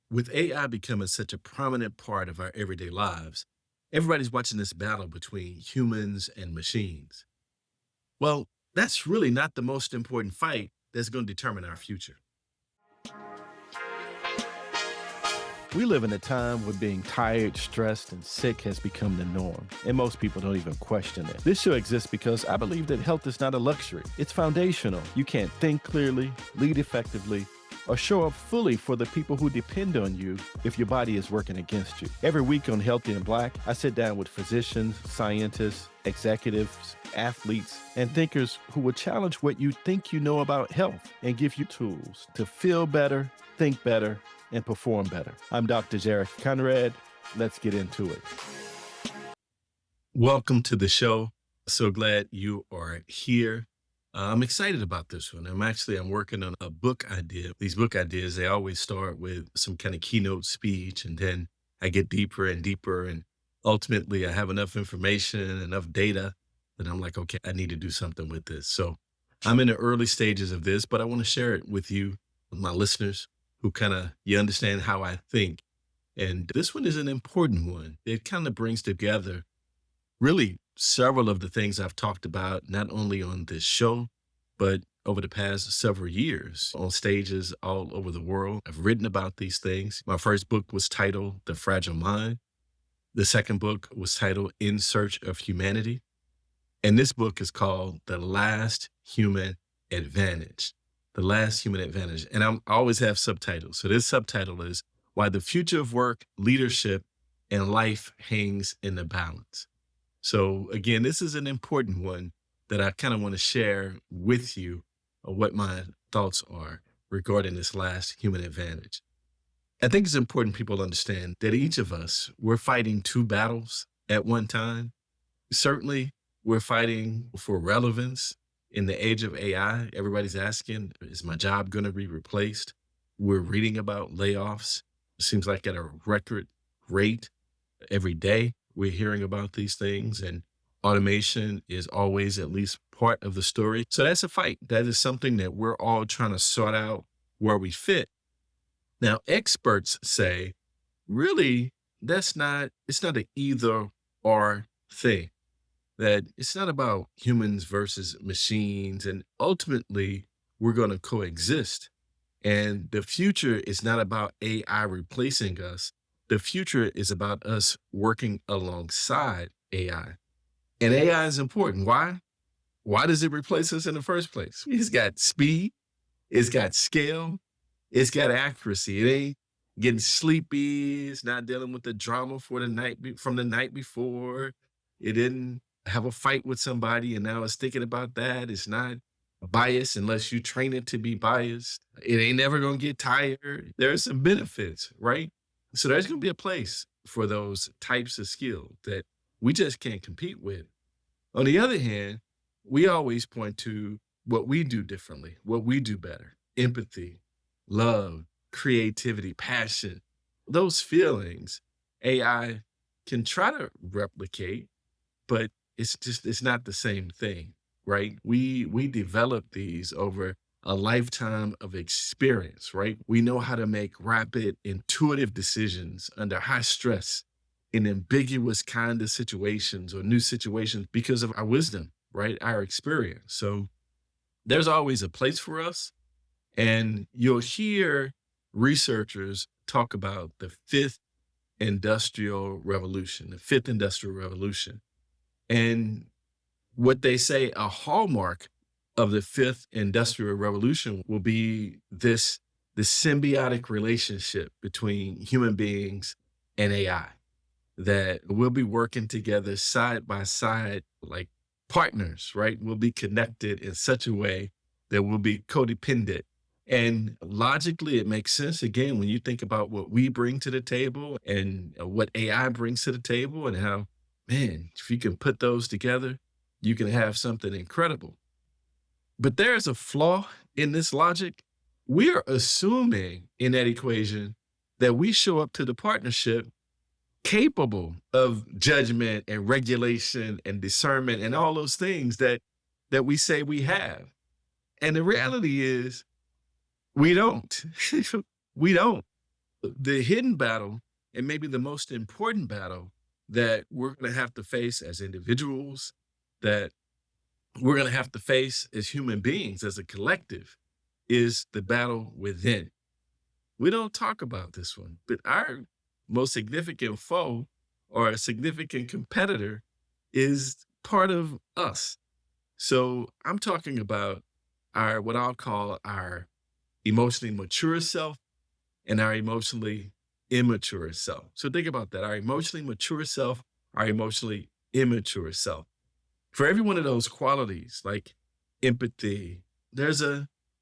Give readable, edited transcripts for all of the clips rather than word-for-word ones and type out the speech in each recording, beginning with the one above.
With AI becoming such a prominent part of our everyday lives, everybody's watching this battle between humans and machines. Well, that's really not the most important fight that's going to determine our future. We live in a time where being tired, stressed, and sick has become the norm, and most people don't even question it. This show exists because I believe that health is not a luxury, it's foundational. You can't think clearly, lead effectively, or show up fully for the people who depend on you if your body is working against you. Every week on Healthy and Black, I sit down with physicians, scientists, executives, athletes, and thinkers who will challenge what you think you know about health and give you tools to feel better, think better, and perform better. I'm Dr. Jarek Conrad. Let's get into it. Welcome to the show. So glad you are here. I'm excited about this one. I'm working on a book idea. These book ideas, they always start with some kind of keynote speech, and then I get deeper and deeper. And ultimately, I have enough information, enough data that I'm like, okay, I need to do something with this. So I'm in the early stages of this, but I want to share it with you, with my listeners, who you understand how I think. And this one is an important one. It kind of brings together really several of the things I've talked about, not only on this show, but over the past several years on stages all over the world. I've written about these things. My first book was titled The Fragile Mind. The second book was titled In Search of Humanity. And this book is called The Last Human Advantage. The Last Human Advantage. And I always have subtitles. So this subtitle is Why the Future of Work, Leadership, and Life Hangs in the Balance. So again, this is an important one that I kind of want to share with you what my thoughts are regarding this last human advantage. I think it's important people understand that each of us, we're fighting two battles at one time. Certainly, we're fighting for relevance in the age of AI. Everybody's asking, is my job going to be replaced? We're reading about layoffs. It seems like at a record rate every day. We're hearing about these things, and automation is always at least part of the story. So that's a fight. That is something that we're all trying to sort out where we fit. Now, experts say, really, it's not an either or thing, that it's not about humans versus machines. And ultimately, we're going to coexist. And the future is not about AI replacing us. The future is about us working alongside AI. And AI is important. Why? Why does it replace us in the first place? It's got speed, it's got scale, it's got accuracy. It ain't getting sleepy. It's not dealing with the drama from the night before. It didn't have a fight with somebody and now it's thinking about that. It's not biased unless you train it to be biased. It ain't never gonna get tired. There are some benefits, right? So there's going to be a place for those types of skill that we just can't compete with. On the other hand, we always point to what we do differently, what we do better: empathy, love, creativity, passion. Those feelings AI can try to replicate, but it's not the same thing, right? We develop these over a lifetime of experience, right? We know how to make rapid, intuitive decisions under high stress in ambiguous kind of situations or new situations because of our wisdom, right? Our experience. So there's always a place for us. And you'll hear researchers talk about the fifth industrial revolution. And what they say a hallmark of the fifth industrial revolution will be the symbiotic relationship between human beings and AI, that we'll be working together side by side like partners, right? We'll be connected in such a way that we'll be codependent. And logically, it makes sense. Again, when you think about what we bring to the table and what AI brings to the table and how, man, if you can put those together, you can have something incredible. But there's a flaw in this logic. We're assuming in that equation that we show up to the partnership capable of judgment and regulation and discernment and all those things that we say we have. And the reality is we don't. We don't. The hidden battle, and maybe the most important battle that we're going to have to face as individuals, that we're going to have to face as human beings, as a collective, is the battle within. We don't talk about this one, but our most significant foe or a significant competitor is part of us. So I'm talking about our, what I'll call our emotionally mature self and our emotionally immature self. So think about that. Our emotionally mature self, our emotionally immature self. For every one of those qualities, like empathy, there's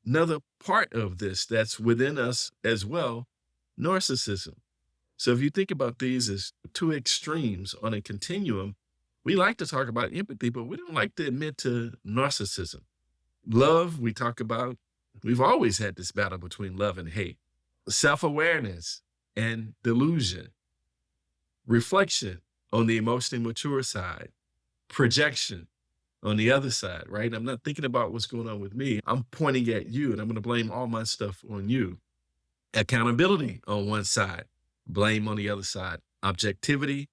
another part of this that's within us as well, narcissism. So if you think about these as two extremes on a continuum, we like to talk about empathy, but we don't like to admit to narcissism. Love, we talk about, we've always had this battle between love and hate. Self awareness and delusion, reflection on the emotionally mature side, projection on the other side, right? I'm not thinking about what's going on with me. I'm pointing at you and I'm going to blame all my stuff on you. Accountability on one side, blame on the other side. Objectivity,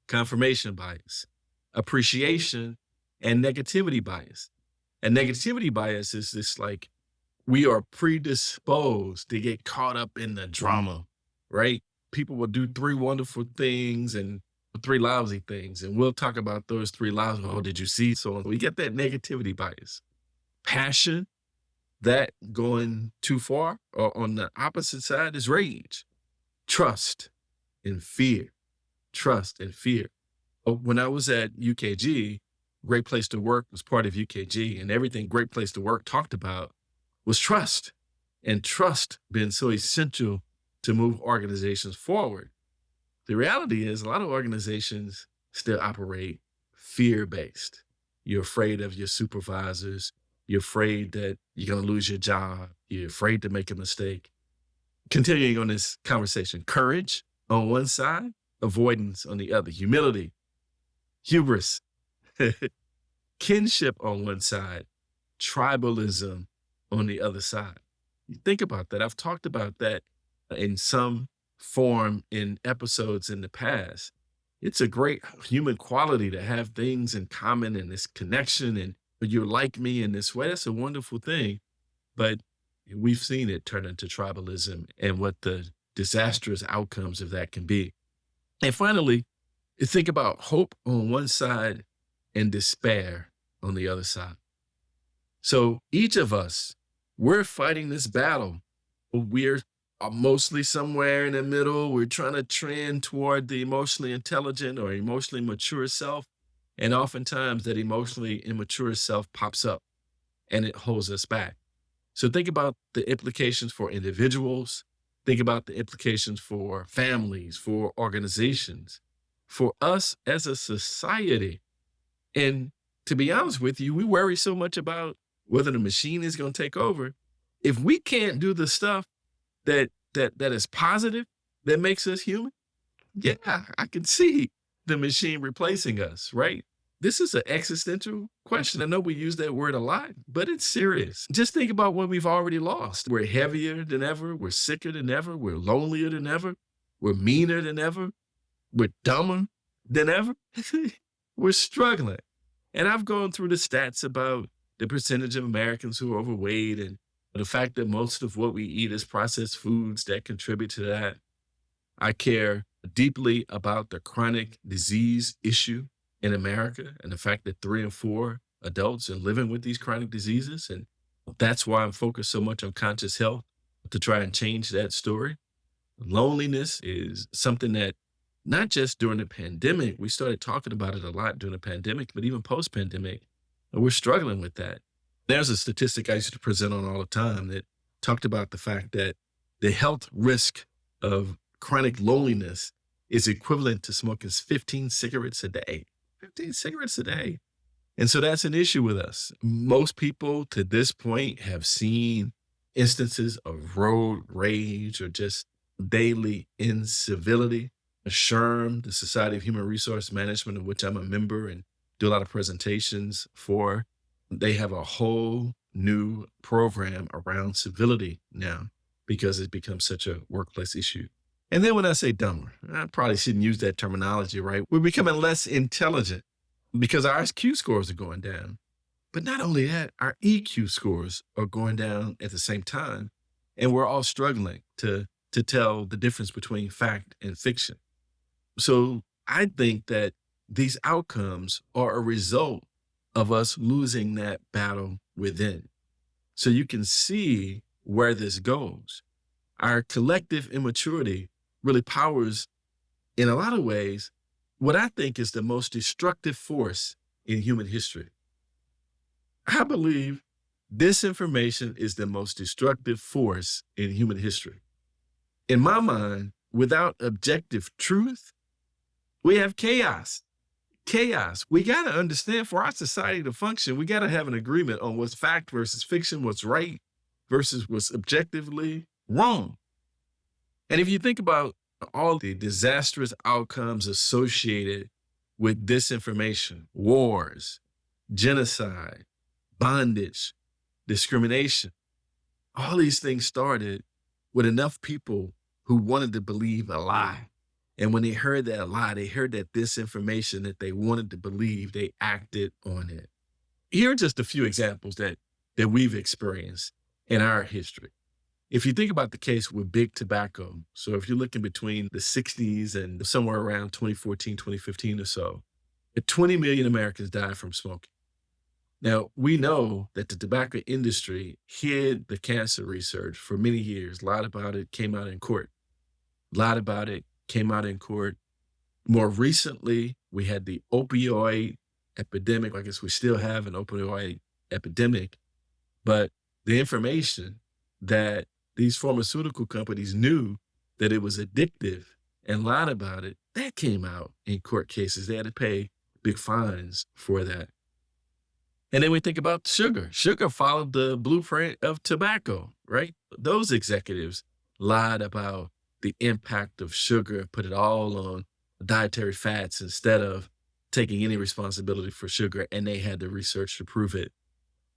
confirmation bias, appreciation, and negativity bias. And negativity bias is this, like, we are predisposed to get caught up in the drama, right? People will do three wonderful things and three lousy things. And we'll talk about those three lousy. Oh, did you see? So we get that negativity bias. Passion, that going too far, or on the opposite side is rage. Trust and fear. Trust and fear. When I was at UKG, Great Place to Work was part of UKG, and everything Great Place to Work talked about was trust. And trust being so essential to move organizations forward. The reality is, a lot of organizations still operate fear based. You're afraid of your supervisors. You're afraid that you're going to lose your job. You're afraid to make a mistake. Continuing on this conversation, courage on one side, avoidance on the other, humility, hubris, kinship on one side, tribalism on the other side. You think about that. I've talked about that in some form in episodes in the past. It's a great human quality to have things in common and this connection, and you're like me in this way. That's a wonderful thing. But we've seen it turn into tribalism and what the disastrous outcomes of that can be. And finally, you think about hope on one side and despair on the other side. So each of us, we're fighting this battle. We're mostly somewhere in the middle. We're trying to trend toward the emotionally intelligent or emotionally mature self. And oftentimes that emotionally immature self pops up and it holds us back. So think about the implications for individuals. Think about the implications for families, for organizations, for us as a society. And to be honest with you, we worry so much about whether the machine is going to take over. If we can't do the stuff that is positive, that makes us human, yeah, I can see the machine replacing us, right? This is an existential question. I know we use that word a lot, but it's serious. Just think about what we've already lost. We're heavier than ever. We're sicker than ever. We're lonelier than ever. We're meaner than ever. We're dumber than ever. We're struggling. And I've gone through the stats about the percentage of Americans who are overweight and the fact that most of what we eat is processed foods that contribute to that. I care deeply about the chronic disease issue in America and the fact that 3 in 4 adults are living with these chronic diseases. And that's why I'm focused so much on conscious health, to try and change that story. Loneliness is something that not just during the pandemic, we started talking about it a lot during the pandemic, but even post pandemic, we're struggling with that. There's a statistic I used to present on all the time that talked about the fact that the health risk of chronic loneliness is equivalent to smoking 15 cigarettes a day. 15 cigarettes a day. And so that's an issue with us. Most people to this point have seen instances of road rage or just daily incivility. SHRM, the Society of Human Resource Management, of which I'm a member and do a lot of presentations for, they have a whole new program around civility now because it becomes such a workplace issue. And then when I say dumber, I probably shouldn't use that terminology, right? We're becoming less intelligent because our IQ scores are going down. But not only that, our EQ scores are going down at the same time. And we're all struggling to tell the difference between fact and fiction. So I think that these outcomes are a result of us losing that battle within. So you can see where this goes. Our collective immaturity really powers, in a lot of ways, what I think is the most destructive force in human history. I believe disinformation is the most destructive force in human history. In my mind, without objective truth, we have chaos. Chaos. We got to understand for our society to function, we got to have an agreement on what's fact versus fiction, what's right versus what's objectively wrong. And if you think about all the disastrous outcomes associated with disinformation, wars, genocide, bondage, discrimination, all these things started with enough people who wanted to believe a lie. And when they heard that lie, they heard that disinformation that they wanted to believe, they acted on it. Here are just a few examples that we've experienced in our history. If you think about the case with big tobacco, so if you're looking between the 60s and somewhere around 2014, 2015 or so, 20 million Americans died from smoking. Now, we know that the tobacco industry hid the cancer research for many years. A lot about it came out in court. A lot about it came out in court. More recently, we had the opioid epidemic. I guess we still have an opioid epidemic, but the information that these pharmaceutical companies knew that it was addictive and lied about it, that came out in court cases. They had to pay big fines for that. And then we think about sugar. Sugar followed the blueprint of tobacco, right? Those executives lied about the impact of sugar, put it all on dietary fats instead of taking any responsibility for sugar, and they had the research to prove it.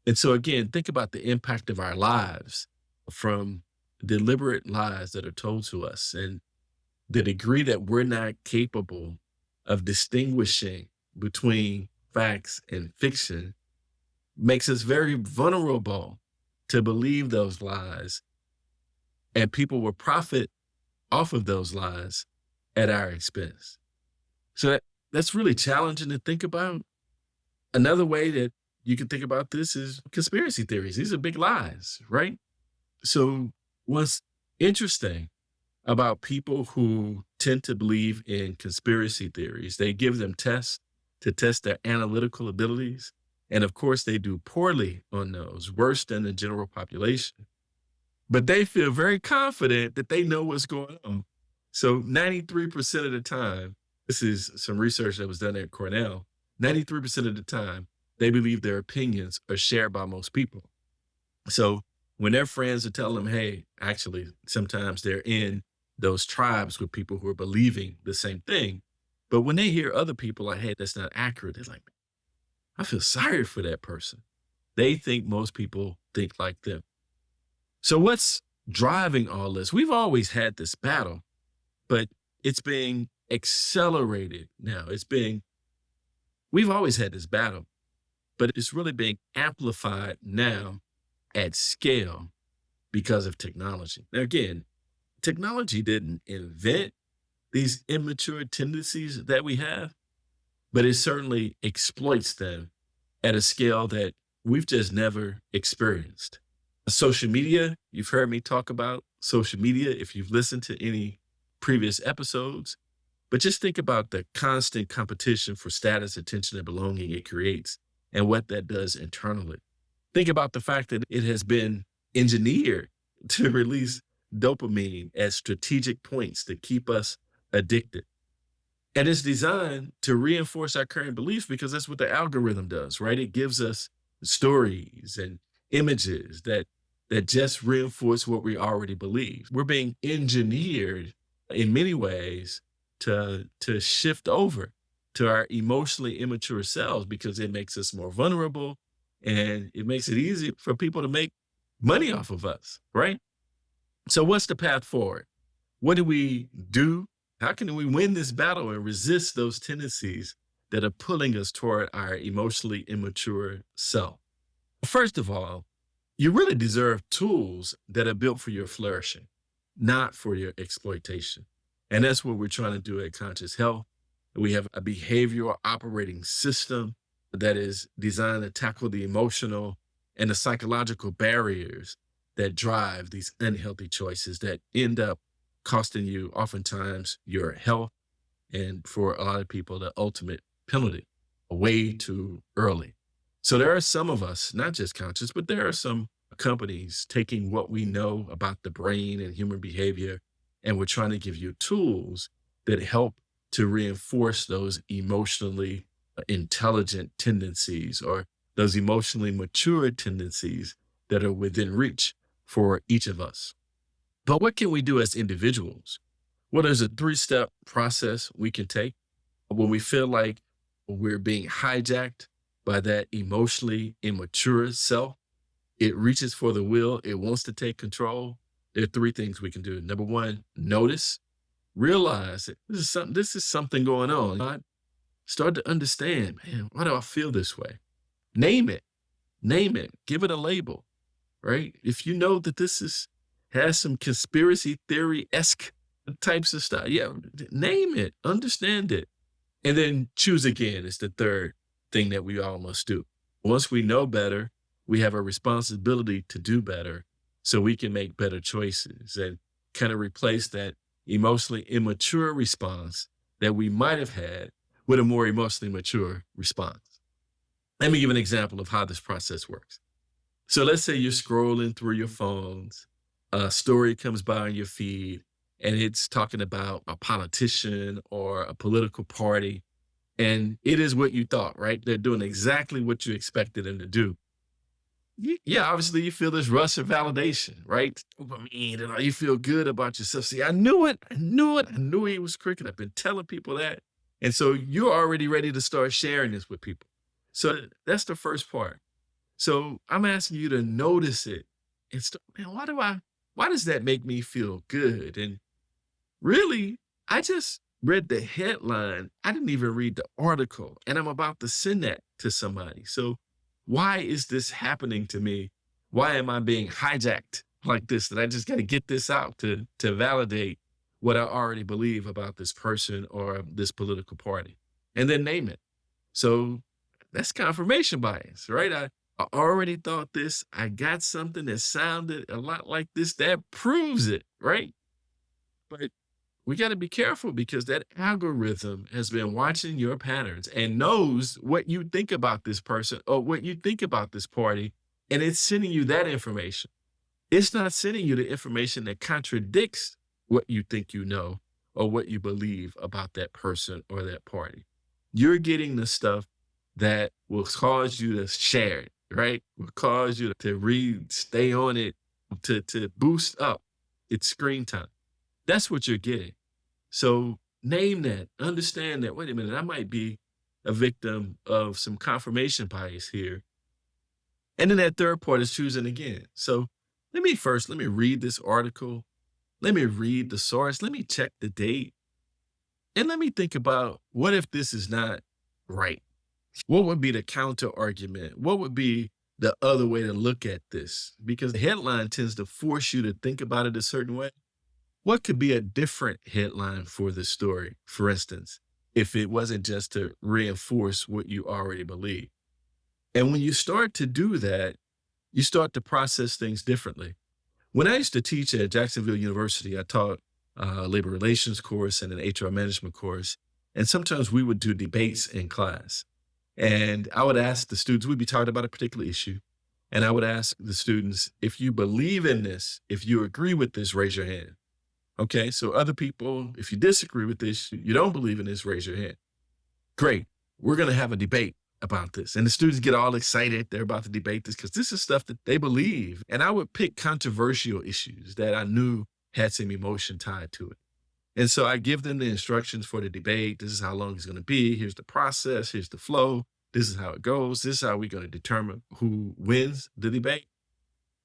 And so again, think about the impact of our lives from deliberate lies that are told to us and the degree that we're not capable of distinguishing between facts and fiction makes us very vulnerable to believe those lies. And people will profit off of those lies at our expense. So that's really challenging to think about. Another way that you can think about this is conspiracy theories. These are big lies, right? So what's interesting about people who tend to believe in conspiracy theories, they give them tests to test their analytical abilities. And of course, they do poorly on those, worse than the general population. But they feel very confident that they know what's going on. So 93% of the time, this is some research that was done at Cornell, 93% of the time, they believe their opinions are shared by most people. So when their friends are telling them, hey, actually, sometimes they're in those tribes with people who are believing the same thing. But when they hear other people like, hey, that's not accurate, they're like, I feel sorry for that person. They think most people think like them. So what's driving all this? We've always had this battle, but it's being accelerated now. We've always had this battle, but it's really being amplified now at scale because of technology. Now, again, technology didn't invent these immature tendencies that we have, but it certainly exploits them at a scale that we've just never experienced. Social media, you've heard me talk about social media if you've listened to any previous episodes, but just think about the constant competition for status, attention, and belonging it creates and what that does internally. Think about the fact that it has been engineered to release dopamine at strategic points to keep us addicted. And it's designed to reinforce our current beliefs because that's what the algorithm does, right? It gives us stories and images that just reinforce what we already believe. We're being engineered in many ways to shift over to our emotionally immature selves because it makes us more vulnerable and it makes it easy for people to make money off of us, right? So what's the path forward? What do we do? How can we win this battle and resist those tendencies that are pulling us toward our emotionally immature self? First of all, you really deserve tools that are built for your flourishing, not for your exploitation. And that's what we're trying to do at Conscious Health. We have a behavioral operating system that is designed to tackle the emotional and the psychological barriers that drive these unhealthy choices that end up costing you oftentimes your health, and for a lot of people, the ultimate penalty way too early. So there are some of us, not just conscious, but there are some companies taking what we know about the brain and human behavior, and we're trying to give you tools that help to reinforce those emotionally intelligent tendencies or those emotionally mature tendencies that are within reach for each of us. But what can we do as individuals? Well, there's a three-step process we can take when we feel like we're being hijacked by that emotionally immature self. It reaches for the wheel, it wants to take control. There are three things we can do. Number one, notice, realize that this is something going on. Start to understand, man, why do I feel this way? Name it, name it, give it a label, right? If you know that this is has some conspiracy theory-esque types of stuff, yeah, name it, understand it, and then choose again is the third thing that we all must do. Once we know better, we have a responsibility to do better so we can make better choices and kind of replace that emotionally immature response that we might have had with a more emotionally mature response. Let me give an example of how this process works. So let's say you're scrolling through your phones, a story comes by on your feed, and it's talking about a politician or a political party, and it is what you thought, right? They're doing exactly what you expected them to do. Yeah, obviously you feel this rush of validation, right? Dopamine, and you feel good about yourself. See, I knew it. I knew it. I knew he was crooked. I've been telling people that. And so you're already ready to start sharing this with people. So that's the first part. So I'm asking you to notice it and start, man, why does that make me feel good? And really, I just read the headline. I didn't even read the article, and I'm about to send that to somebody. So why is this happening to me? Why am I being hijacked like this? That I just got to get this out to validate what I already believe about this person or this political party, and then name it. So that's confirmation bias, right? I already thought this. I got something that sounded a lot like this. That proves it, right? But we got to be careful because that algorithm has been watching your patterns and knows what you think about this person or what you think about this party, and it's sending you that information. It's not sending you the information that contradicts what you think you know or what you believe about that person or that party. You're getting the stuff that will cause you to share it, right? Will cause you to read, stay on it, to boost up its screen time. That's what you're getting. So name that, understand that. Wait a minute, I might be a victim of some confirmation bias here. And then that third part is choosing again. So let me read this article. Let me read the source. Let me check the date. And let me think about what if this is not right? What would be the counter argument? What would be the other way to look at this? Because the headline tends to force you to think about it a certain way. What could be a different headline for the story, for instance, if it wasn't just to reinforce what you already believe? And when you start to do that, you start to process things differently. When I used to teach at Jacksonville University, I taught a labor relations course and an HR management course. And sometimes we would do debates in class. And I would ask the students, we'd be talking about a particular issue. And I would ask the students, if you believe in this, if you agree with this, raise your hand. Okay, so other people, if you disagree with this, you don't believe in this, raise your hand. Great. We're going to have a debate about this. And the students get all excited. They're about to debate this because this is stuff that they believe. And I would pick controversial issues that I knew had some emotion tied to it. And so I give them the instructions for the debate. This is how long it's going to be. Here's the process. Here's the flow. This is how it goes. This is how we're going to determine who wins the debate.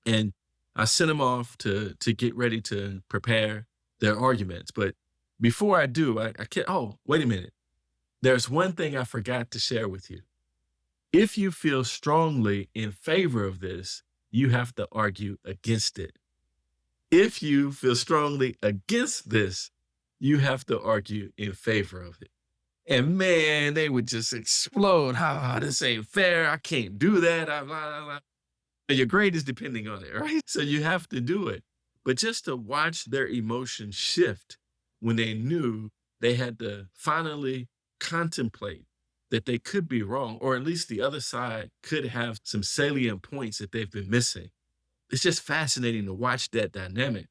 And I sent them off to get ready to prepare their arguments. But before I do, I can't. Oh, wait a minute. There's one thing I forgot to share with you. If you feel strongly in favor of this, you have to argue against it. If you feel strongly against this, you have to argue in favor of it. And man, they would just explode. How this ain't fair. I can't do that. Blah, blah, blah. And your grade is depending on it, right? So you have to do it. But just to watch their emotions shift when they knew they had to finally contemplate that they could be wrong, or at least the other side could have some salient points that they've been missing. It's just fascinating to watch that dynamic.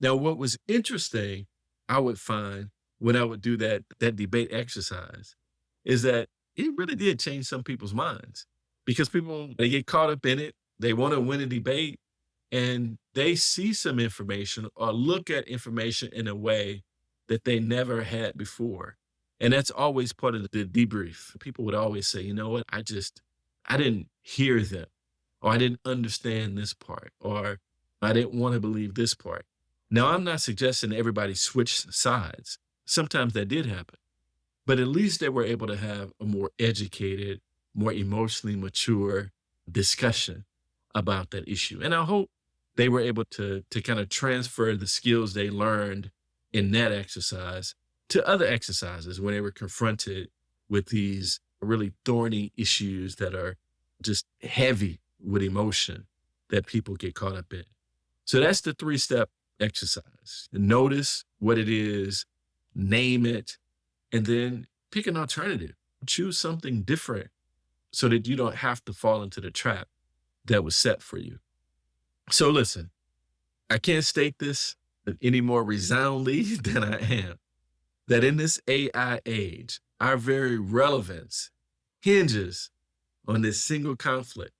Now, what was interesting, I would find when I would do that debate exercise is that it really did change some people's minds because people, they get caught up in it. They want to win a debate and they see some information or look at information in a way that they never had before. And that's always part of the debrief. People would always say, you know what? I didn't hear them, or I didn't understand this part, or I didn't want to believe this part. Now, I'm not suggesting everybody switch sides. Sometimes that did happen, but at least they were able to have a more educated, more emotionally mature discussion about that issue. And I hope they were able to kind of transfer the skills they learned in that exercise to other exercises when they were confronted with these really thorny issues that are just heavy with emotion that people get caught up in. So that's the 3-step exercise. Notice what it is, name it, and then pick an alternative. Choose something different so that you don't have to fall into the trap that was set for you. So listen, I can't state this any more resoundingly than I am, that in this AI age, our very relevance hinges on this single conflict,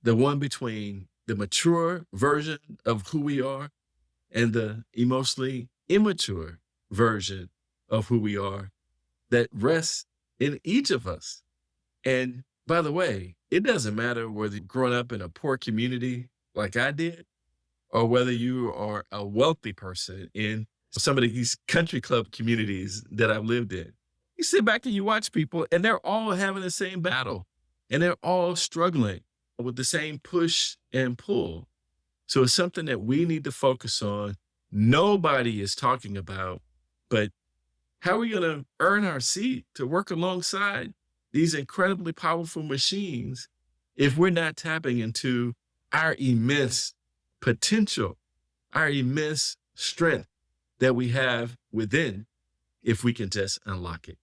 the one between the mature version of who we are and the emotionally immature version of who we are that rests in each of us. And by the way, it doesn't matter whether you're growing up in a poor community like I did, or whether you are a wealthy person in some of these country club communities that I've lived in. You sit back and you watch people, and they're all having the same battle, and they're all struggling with the same push and pull. So it's something that we need to focus on. Nobody is talking about, but how are we going to earn our seat to work alongside these incredibly powerful machines if we're not tapping into our immense potential, our immense strength that we have within if we can just unlock it?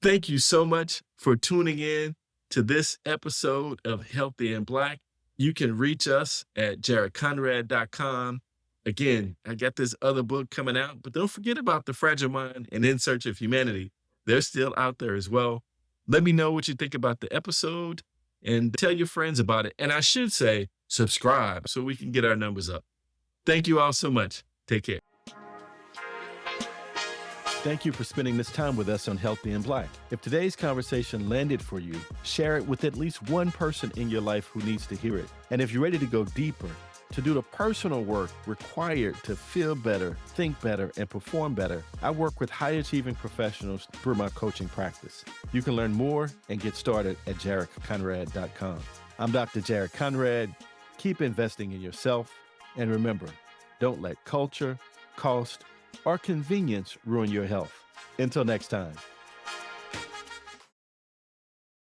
Thank you so much for tuning in to this episode of Healthy and Black. You can reach us at jaredconrad.com. Again, I got this other book coming out, but don't forget about The Fragile Mind and In Search of Humanity. They're still out there as well. Let me know what you think about the episode and tell your friends about it. And I should say, subscribe so we can get our numbers up. Thank you all so much. Take care. Thank you for spending this time with us on Healthy and Black. If today's conversation landed for you, share it with at least one person in your life who needs to hear it. And if you're ready to go deeper, to do the personal work required to feel better, think better, and perform better, I work with high-achieving professionals through my coaching practice. You can learn more and get started at jaredconrad.com. I'm Dr. Jared Conrad. Keep investing in yourself. And remember, don't let culture, cost, or convenience ruin your health. Until next time.